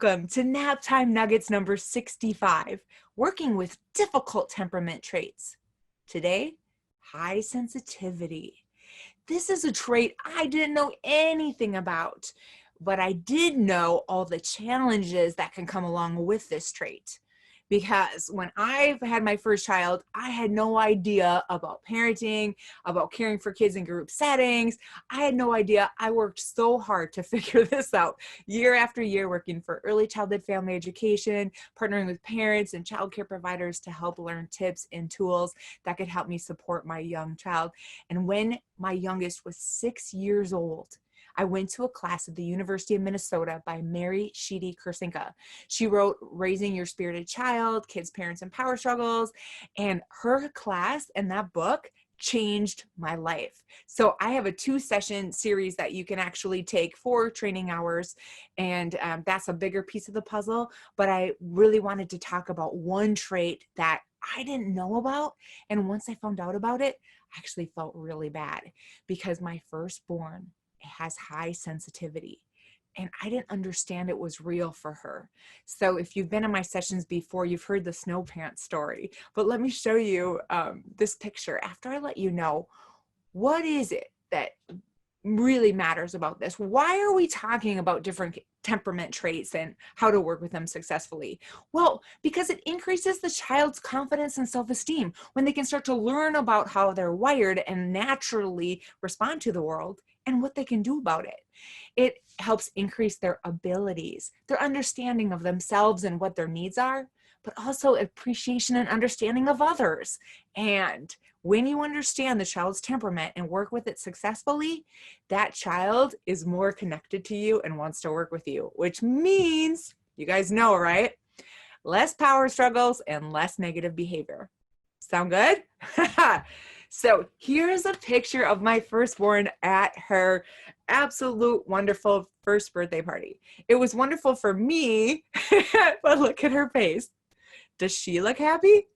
Welcome to Naptime Nuggets number 65, working with difficult temperament traits. Today, high sensitivity. This is a trait I didn't know anything about, but I did know all the challenges that can come along with this trait. Because when I had my first child, I had no idea about parenting, about caring for kids in group settings. I had no idea. I worked so hard to figure this out year after year, working for early childhood family education, partnering with parents and childcare providers to help learn tips and tools that could help me support my young child. And when my youngest was 6 years old, I went to a class at the University of Minnesota by Mary Sheedy Kursinka. She wrote Raising Your Spirited Child, Kids, Parents, and Power Struggles. And her class and that book changed my life. So I have a 2-session series that you can actually take 4 training hours. And that's a bigger piece of the puzzle. But I really wanted to talk about one trait that I didn't know about. And once I found out about it, I actually felt really bad because my firstborn has high sensitivity and I didn't understand it was real for her. So if you've been in my sessions before, you've heard the snow pants story, but let me show you this picture after I let you know what is it that really matters about this. Why are we talking about different temperament traits and how to work with them successfully? Well, because it increases the child's confidence and self-esteem when they can start to learn about how they're wired and naturally respond to the world and what they can do about it. It helps increase their abilities, their understanding of themselves and what their needs are, but also appreciation and understanding of others. And when you understand the child's temperament and work with it successfully, that child is more connected to you and wants to work with you, which means, you guys know, right? Less power struggles and less negative behavior. Sound good? So here's a picture of my firstborn at her absolute wonderful first birthday party. It was wonderful for me, but look at her face. Does she look happy?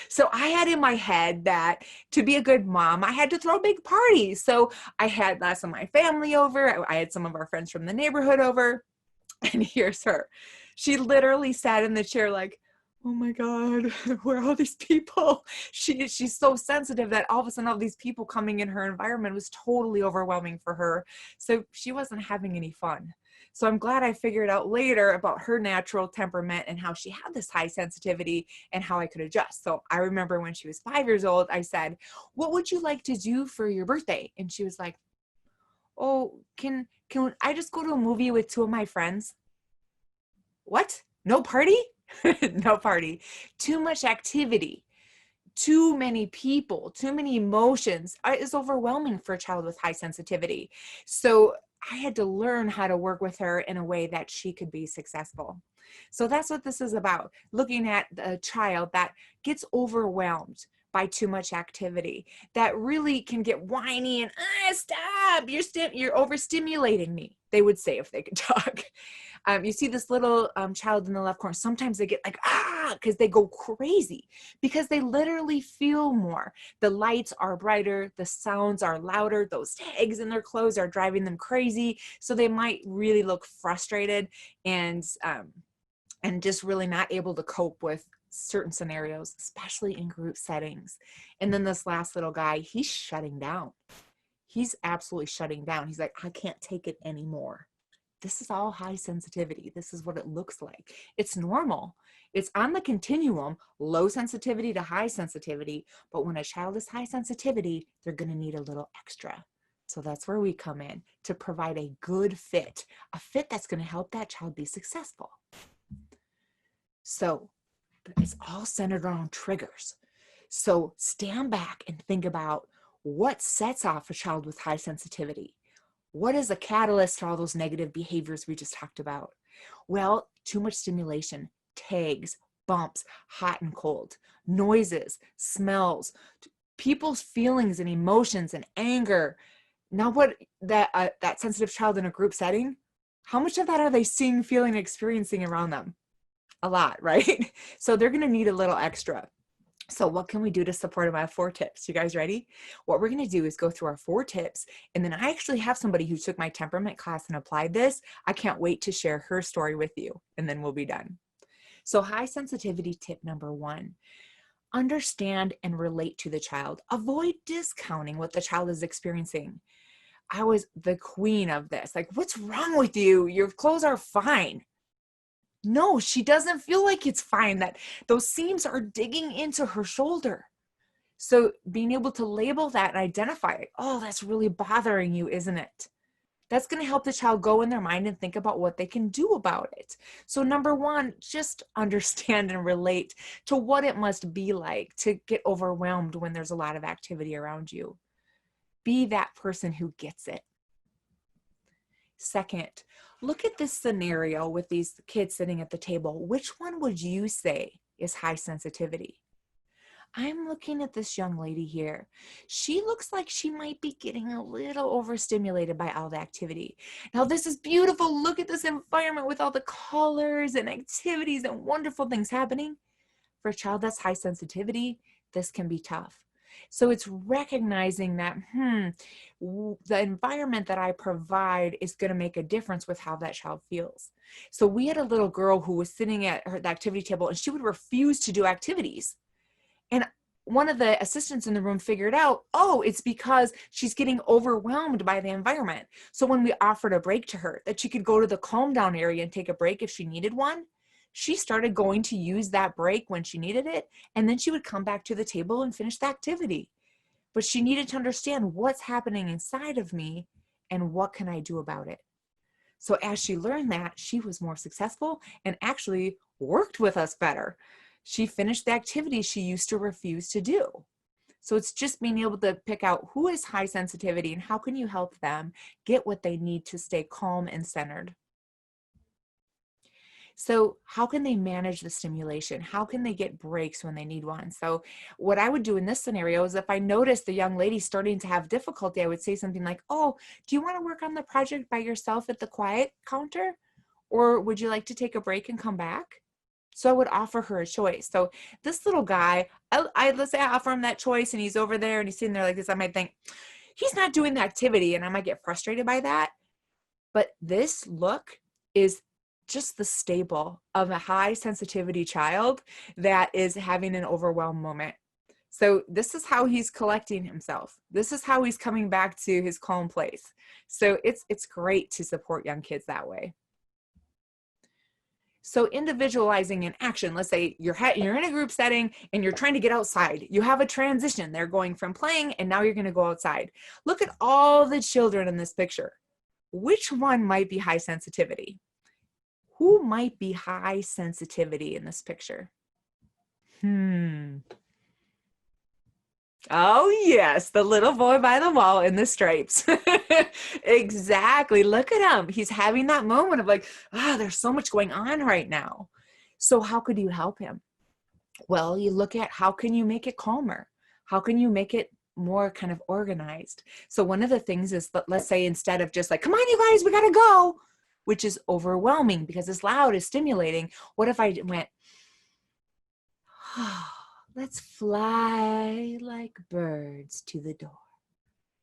So I had in my head that to be a good mom, I had to throw big parties. So I had some of my family over. I had some of our friends from the neighborhood over. And here's her. She literally sat in the chair like, oh my God, where are all these people? She's so sensitive that all of a sudden all these people coming in her environment was totally overwhelming for her. So she wasn't having any fun. So I'm glad I figured out later about her natural temperament and how she had this high sensitivity and how I could adjust. So I remember when she was 5 years old, I said, what would you like to do for your birthday? And she was like, oh, can I just go to a movie with 2 of my friends? What? No party? No party. Too much activity, too many people, too many emotions is overwhelming for a child with high sensitivity. So I had to learn how to work with her in a way that she could be successful. So that's what this is about, looking at a child that gets overwhelmed by too much activity, that really can get whiny and stop, you're overstimulating me, they would say if they could talk. You see this little child in the left corner, sometimes they get like, because they go crazy because they literally feel more. The lights are brighter, the sounds are louder, those tags in their clothes are driving them crazy. So they might really look frustrated and just really not able to cope with certain scenarios, especially in group settings. And then this last little guy, he's shutting down. He's absolutely shutting down. He's like, I can't take it anymore. This is all high sensitivity. This is what it looks like. It's normal. It's on the continuum, low sensitivity to high sensitivity. But when a child is high sensitivity, they're going to need a little extra. So that's where we come in to provide a good fit, a fit that's going to help that child be successful. So it's all centered around triggers. So stand back and think about what sets off a child with high sensitivity. What is a catalyst to all those negative behaviors we just talked about? Well, too much stimulation, tags, bumps, hot and cold, noises, smells, people's feelings and emotions and anger. Now what that sensitive child in a group setting, how much of that are they seeing, feeling, experiencing around them? A lot, right? So they're going to need a little extra. So what can we do to support them? I have 4 tips. You guys ready? What we're going to do is go through our 4 tips. And then I actually have somebody who took my temperament class and applied this. I can't wait to share her story with you, and then we'll be done. So high sensitivity tip number 1, understand and relate to the child. Avoid discounting what the child is experiencing. I was the queen of this. Like, what's wrong with you? Your clothes are fine. No, she doesn't feel like it's fine, that those seams are digging into her shoulder. So being able to label that and identify it, oh, that's really bothering you, isn't it? That's going to help the child go in their mind and think about what they can do about it. So number 1, just understand and relate to what it must be like to get overwhelmed when there's a lot of activity around you. Be that person who gets it. Second, look at this scenario with these kids sitting at the table. Which one would you say is high sensitivity? I'm looking at this young lady here. She looks like she might be getting a little overstimulated by all the activity. Now, this is beautiful. Look at this environment with all the colors and activities and wonderful things happening. For a child that's high sensitivity, this can be tough. So it's recognizing that, the environment that I provide is going to make a difference with how that child feels. So we had a little girl who was sitting at the activity table, and she would refuse to do activities. And one of the assistants in the room figured out, oh, it's because she's getting overwhelmed by the environment. So when we offered a break to her, that she could go to the calm down area and take a break if she needed one, she started going to use that break when she needed it. And then she would come back to the table and finish the activity. But she needed to understand what's happening inside of me and what can I do about it. So as she learned that, she was more successful and actually worked with us better. She finished the activities she used to refuse to do. So it's just being able to pick out who is high sensitivity and how can you help them get what they need to stay calm and centered. So how can they manage the stimulation? How can they get breaks when they need one? So what I would do in this scenario is if I noticed the young lady starting to have difficulty, I would say something like, oh, do you want to work on the project by yourself at the quiet counter? Or would you like to take a break and come back? So I would offer her a choice. So this little guy, let's say I offer him that choice and he's over there and he's sitting there like this. I might think, he's not doing the activity, and I might get frustrated by that. But this look is just the staple of a high sensitivity child that is having an overwhelmed moment. So this is how he's collecting himself. This is how he's coming back to his calm place. So it's great to support young kids that way. So individualizing in action, let's say you're in a group setting and you're trying to get outside. You have a transition. They're going from playing and now you're going to go outside. Look at all the children in this picture. Which one might be high sensitivity? Who might be high sensitivity in this picture? Oh, yes, the little boy by the wall in the stripes. Exactly. Look at him. He's having that moment of like, there's so much going on right now. So how could you help him? Well, you look at how can you make it calmer? How can you make it more kind of organized? So one of the things is, let's say instead of just like, come on, you guys, we got to go, which is overwhelming because it's loud, it's stimulating. What if I went, let's fly like birds to the door.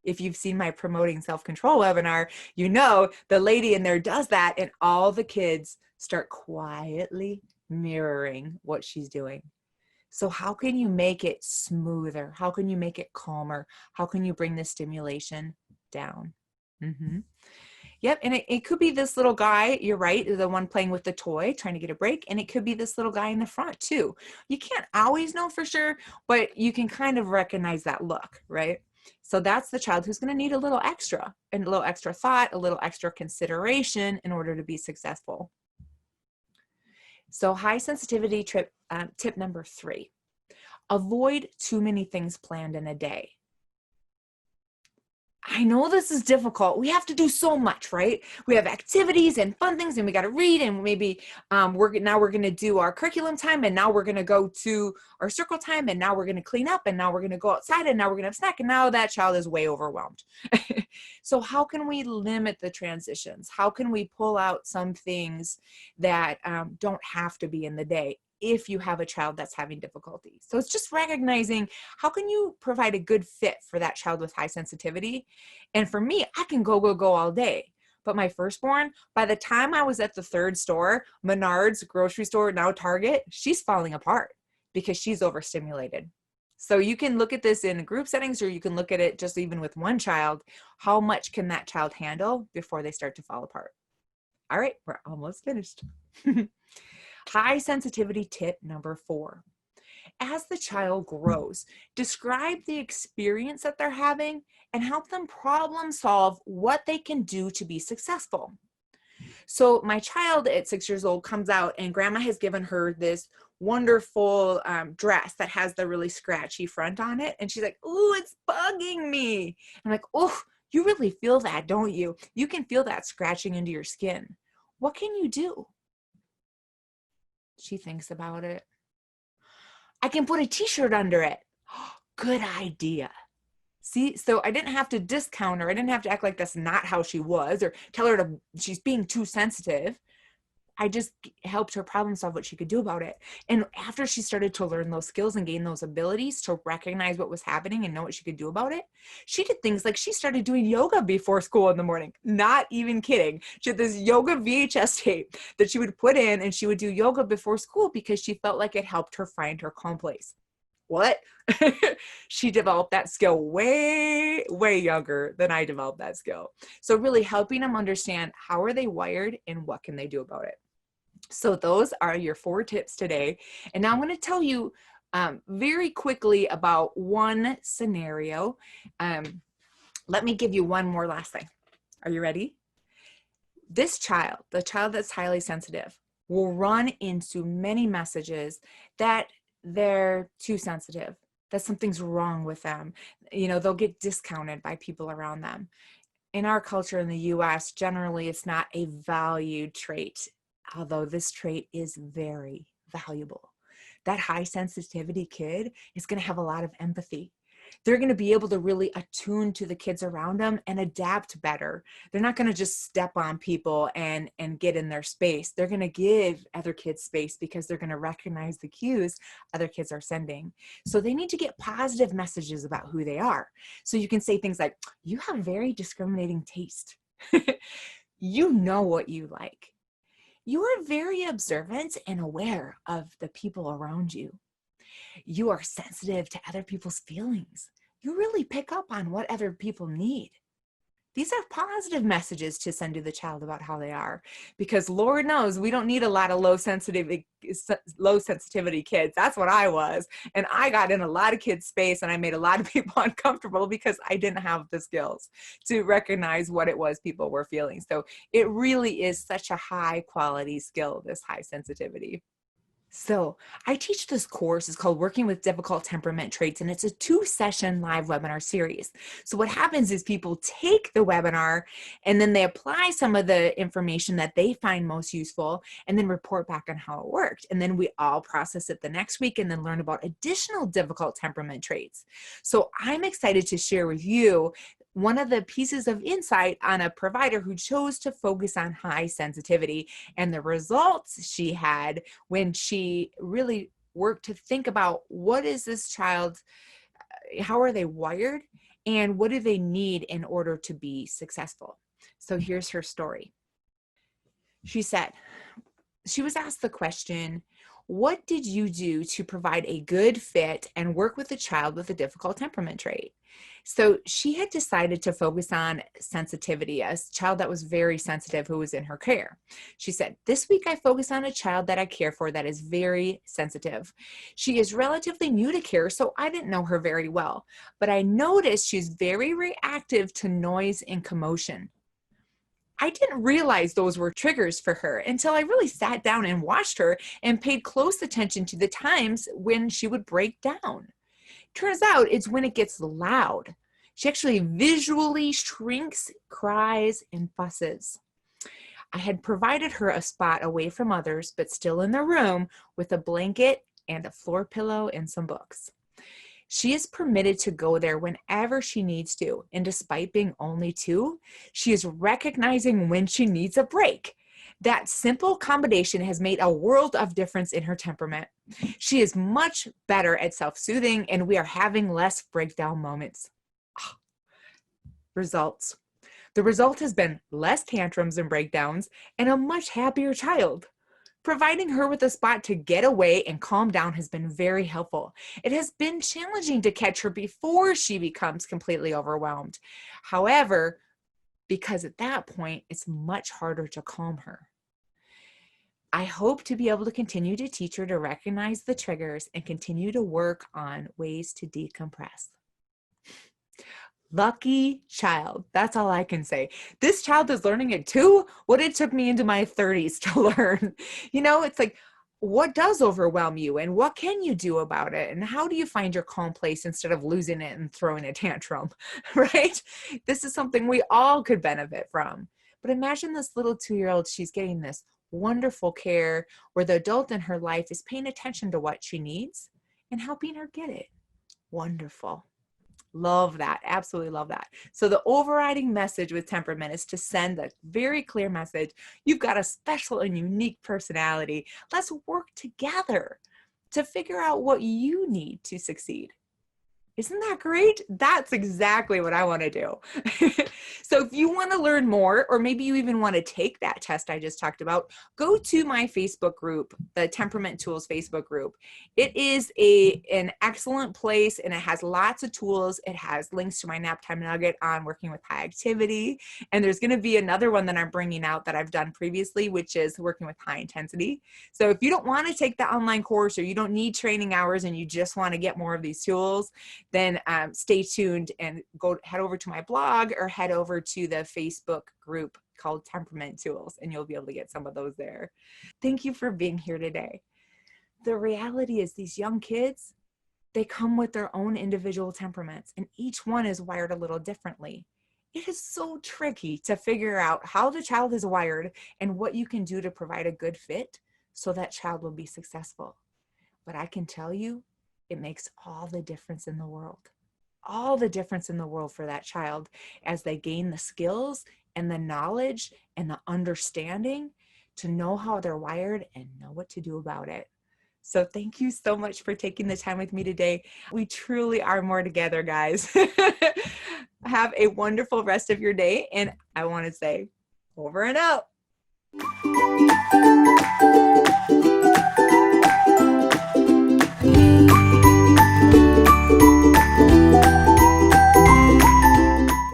If you've seen my promoting self-control webinar, you know the lady in there does that and all the kids start quietly mirroring what she's doing. So how can you make it smoother? How can you make it calmer? How can you bring the stimulation down? Yep, and it could be this little guy, you're right, the one playing with the toy, trying to get a break, and it could be this little guy in the front too. You can't always know for sure, but you can kind of recognize that look, right? So that's the child who's going to need a little extra, and a little extra thought, a little extra consideration in order to be successful. So high sensitivity tip number 3, avoid too many things planned in a day. I know this is difficult. We have to do so much, right? We have activities and fun things and we got to read, and maybe we're going to do our curriculum time, and now we're going to go to our circle time, and now we're going to clean up, and now we're going to go outside, and now we're going to have a snack, and now that child is way overwhelmed. So how can we limit the transitions? How can we pull out some things that don't have to be in the day? if you have a child that's having difficulty. So it's just recognizing how can you provide a good fit for that child with high sensitivity. And for me, I can go all day. But my firstborn, by the time I was at the third store, Menards, grocery store, now Target, she's falling apart because she's overstimulated. So you can look at this in group settings, or you can look at it just even with one child. How much can that child handle before they start to fall apart? All right, we're almost finished. High sensitivity tip number 4. As the child grows, describe the experience that they're having and help them problem solve what they can do to be successful. So my child at 6 years old comes out and grandma has given her this wonderful dress that has the really scratchy front on it. And she's like, "Ooh, it's bugging me." I'm like, "Oh, you really feel that, don't you? You can feel that scratching into your skin. What can you do?" She thinks about it. "I can put a t-shirt under it." Good idea. See, so I didn't have to discount her. I didn't have to act like that's not how she was or tell her she's being too sensitive. I just helped her problem solve what she could do about it. And after she started to learn those skills and gain those abilities to recognize what was happening and know what she could do about it, she did things like she started doing yoga before school in the morning. Not even kidding. She had this yoga VHS tape that she would put in, and she would do yoga before school because she felt like it helped her find her calm place. What? She developed that skill way younger than I developed that skill. So really helping them understand how are they wired and what can they do about it. So those are your 4 tips today. And now I'm going to tell you very quickly about one scenario. Let me give you one more last thing. Are you ready? This child, the child that's highly sensitive, will run into many messages that they're too sensitive, that something's wrong with them. You know, they'll get discounted by people around them. In our culture in the US, generally, it's not a valued trait, although this trait is very valuable. That high sensitivity kid is going to have a lot of empathy. They're going to be able to really attune to the kids around them and adapt better. They're not going to just step on people and get in their space. They're going to give other kids space because they're going to recognize the cues other kids are sending. So they need to get positive messages about who they are. So you can say things like, "You have very discriminating taste." "You know what you like." "You are very observant and aware of the people around you." "You are sensitive to other people's feelings. You really pick up on what other people need." These are positive messages to send to the child about how they are, because Lord knows we don't need a lot of low sensitivity kids. That's what I was. And I got in a lot of kids' space and I made a lot of people uncomfortable because I didn't have the skills to recognize what it was people were feeling. So it really is such a high quality skill, this high sensitivity. So I teach this course. It's called Working with Difficult Temperament Traits, and it's a 2-session live webinar series. So what happens is people take the webinar and then they apply some of the information that they find most useful and then report back on how it worked. And then we all process it the next week and then learn about additional difficult temperament traits. So I'm excited to share with you one of the pieces of insight on a provider who chose to focus on high sensitivity and the results she had when she really worked to think about what is this child, how are they wired, and what do they need in order to be successful. So here's her story. She said, she was asked the question, "What did you do to provide a good fit and work with a child with a difficult temperament trait?" So she had decided to focus on sensitivity, a child that was very sensitive who was in her care. She said, "This week I focus on a child that I care for that is very sensitive. She is relatively new to care, so I didn't know her very well, but I noticed she's very reactive to noise and commotion. I didn't realize those were triggers for her until I really sat down and watched her and paid close attention to the times when she would break down. Turns out it's when it gets loud. She actually visually shrinks, cries, and fusses. I had provided her a spot away from others, but still in the room with a blanket and a floor pillow and some books. She is permitted to go there whenever she needs to, and despite being only 2, she is recognizing when she needs a break. That simple combination has made a world of difference in her temperament. She is much better at self-soothing, and we are having less breakdown moments. Results. The result has been less tantrums and breakdowns and a much happier child. Providing her with a spot to get away and calm down has been very helpful. It has been challenging to catch her before she becomes completely overwhelmed. However, because at that point, it's much harder to calm her. I hope to be able to continue to teach her to recognize the triggers and continue to work on ways to decompress. Lucky child. That's all I can say. This child is learning it too. What it took me into my 30s to learn. It's like, what does overwhelm you and what can you do about it? And how do you find your calm place instead of losing it and throwing a tantrum, right? This is something we all could benefit from. But imagine this little 2-year-old, she's getting this wonderful care where the adult in her life is paying attention to what she needs and helping her get it. Wonderful. Love that. Absolutely love that. So the overriding message with temperament is to send a very clear message. You've got a special and unique personality. Let's work together to figure out what you need to succeed. Isn't that great? That's exactly what I want to do. So if you want to learn more, or maybe you even want to take that test I just talked about, go to my Facebook group, the Temperament Tools Facebook group. It is an excellent place, and it has lots of tools. It has links to my Naptime Nugget on working with high activity. And there's going to be another one that I'm bringing out that I've done previously, which is working with high intensity. So if you don't want to take the online course, or you don't need training hours and you just want to get more of these tools, then stay tuned and head over to my blog or head over to the Facebook group called Temperament Tools, and you'll be able to get some of those there. Thank you for being here today. The reality is these young kids, they come with their own individual temperaments, and each one is wired a little differently. It is so tricky to figure out how the child is wired and what you can do to provide a good fit so that child will be successful. But I can tell you, it makes all the difference in the world. All the difference in the world for that child as they gain the skills and the knowledge and the understanding to know how they're wired and know what to do about it. So thank you so much for taking the time with me today. We truly are more together, guys. Have a wonderful rest of your day. And I want to say over and out.